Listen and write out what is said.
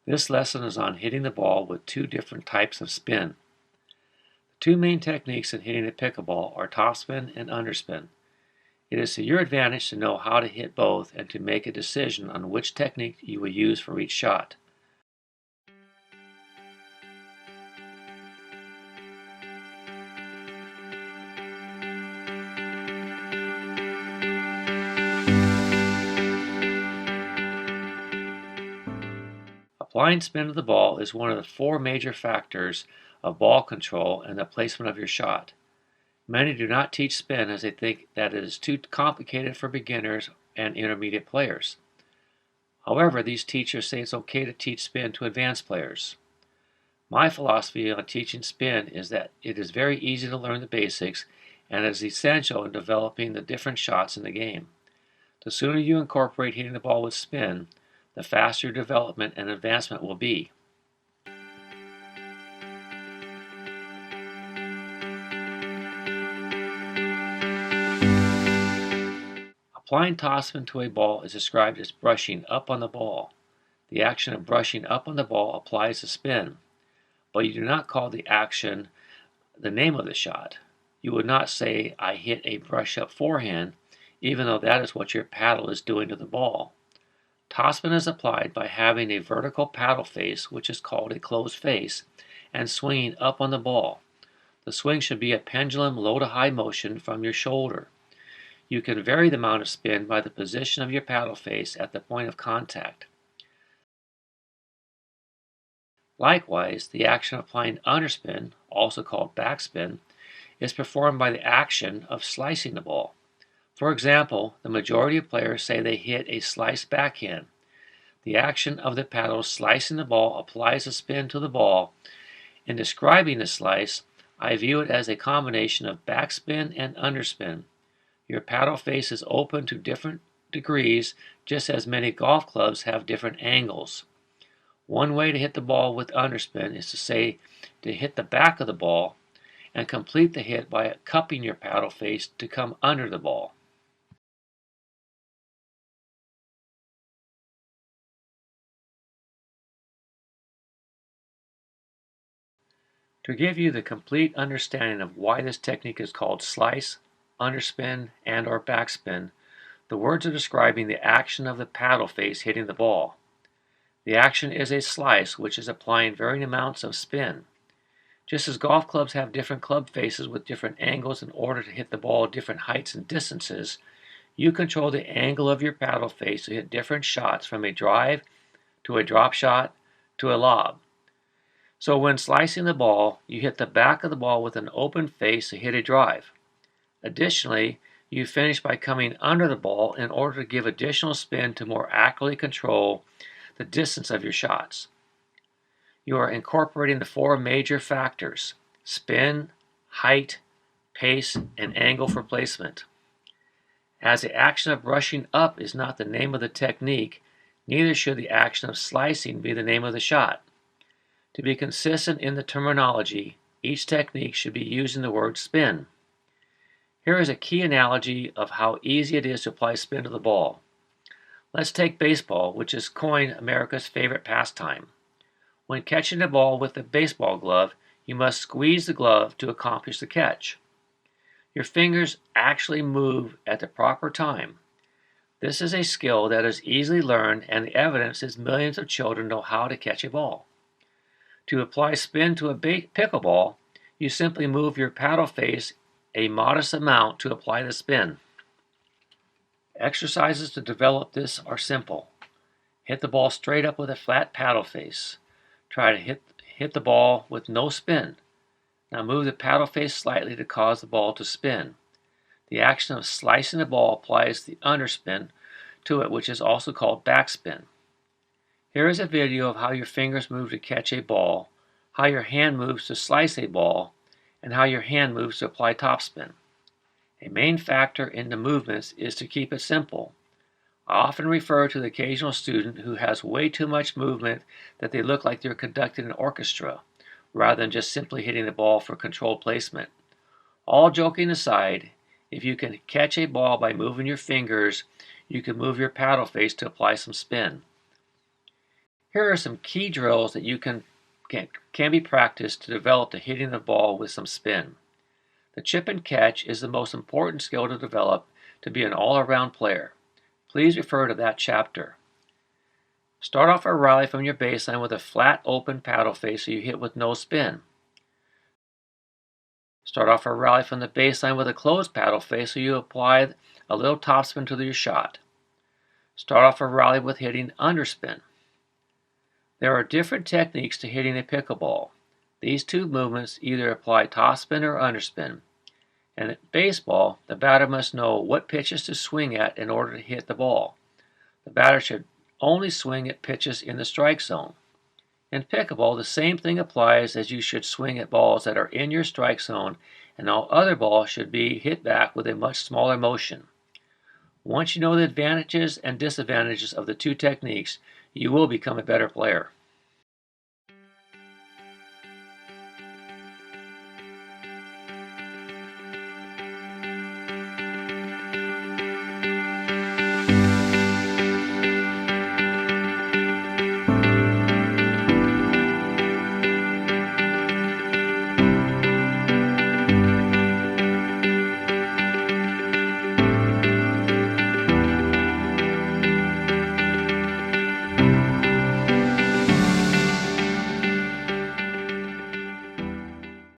This lesson is on hitting the ball with two different types of spin. The two main techniques in hitting the pickleball are topspin and underspin. It is to your advantage to know how to hit both and to make a decision on which technique you will use for each shot. Applying spin to the ball is one of the four major factors of ball control and the placement of your shot. Many do not teach spin as they think that it is too complicated for beginners and intermediate players. However, these teachers say it's okay to teach spin to advanced players. My philosophy on teaching spin is that it is very easy to learn the basics and is essential in developing the different shots in the game. The sooner you incorporate hitting the ball with spin, the faster your development and advancement will be. Applying topspin to a ball is described as brushing up on the ball. The action of brushing up on the ball applies the spin, but you do not call the action the name of the shot. You would not say, "I hit a brush-up forehand," even though that is what your paddle is doing to the ball. Topspin is applied by having a vertical paddle face, which is called a closed face, and swinging up on the ball. The swing should be a pendulum low to high motion from your shoulder. You can vary the amount of spin by the position of your paddle face at the point of contact. Likewise, the action of applying underspin, also called backspin, is performed by the action of slicing the ball. For example, the majority of players say they hit a slice backhand. The action of the paddle slicing the ball applies a spin to the ball. In describing the slice, I view it as a combination of backspin and underspin. Your paddle face is open to different degrees, just as many golf clubs have different angles. One way to hit the ball with underspin is to hit the back of the ball and complete the hit by cupping your paddle face to come under the ball. To give you the complete understanding of why this technique is called slice, underspin, and/or backspin, the words are describing the action of the paddle face hitting the ball. The action is a slice, which is applying varying amounts of spin. Just as golf clubs have different club faces with different angles in order to hit the ball at different heights and distances, you control the angle of your paddle face to hit different shots from a drive to a drop shot to a lob. So when slicing the ball, you hit the back of the ball with an open face to hit a drive. Additionally, you finish by coming under the ball in order to give additional spin to more accurately control the distance of your shots. You are incorporating the four major factors: spin, height, pace, and angle for placement. As the action of brushing up is not the name of the technique, neither should the action of slicing be the name of the shot. To be consistent in the terminology, each technique should be using the word spin. Here is a key analogy of how easy it is to apply spin to the ball. Let's take baseball, which is coined America's favorite pastime. When catching the ball with a baseball glove, you must squeeze the glove to accomplish the catch. Your fingers actually move at the proper time. This is a skill that is easily learned, and the evidence is millions of children know how to catch a ball. To apply spin to a pickleball, you simply move your paddle face a modest amount to apply the spin. Exercises to develop this are simple. Hit the ball straight up with a flat paddle face. Try to hit the ball with no spin. Now move the paddle face slightly to cause the ball to spin. The action of slicing the ball applies the underspin to it, which is also called backspin. Here is a video of how your fingers move to catch a ball, how your hand moves to slice a ball, and how your hand moves to apply topspin. A main factor in the movements is to keep it simple. I often refer to the occasional student who has way too much movement that they look like they're conducting an orchestra, rather than just simply hitting the ball for controlled placement. All joking aside, if you can catch a ball by moving your fingers, you can move your paddle face to apply some spin. Here are some key drills that can be practiced to develop the hitting the ball with some spin. The chip and catch is the most important skill to develop to be an all-around player. Please refer to that chapter. Start off a rally from your baseline with a flat open paddle face so you hit with no spin. Start off a rally from the baseline with a closed paddle face so you apply a little topspin to your shot. Start off a rally with hitting underspin. There are different techniques to hitting a pickleball. These two movements either apply topspin or underspin. And at baseball, the batter must know what pitches to swing at in order to hit the ball. The batter should only swing at pitches in the strike zone. In pickleball, the same thing applies, as you should swing at balls that are in your strike zone, and all other balls should be hit back with a much smaller motion. Once you know the advantages and disadvantages of the two techniques, you will become a better player.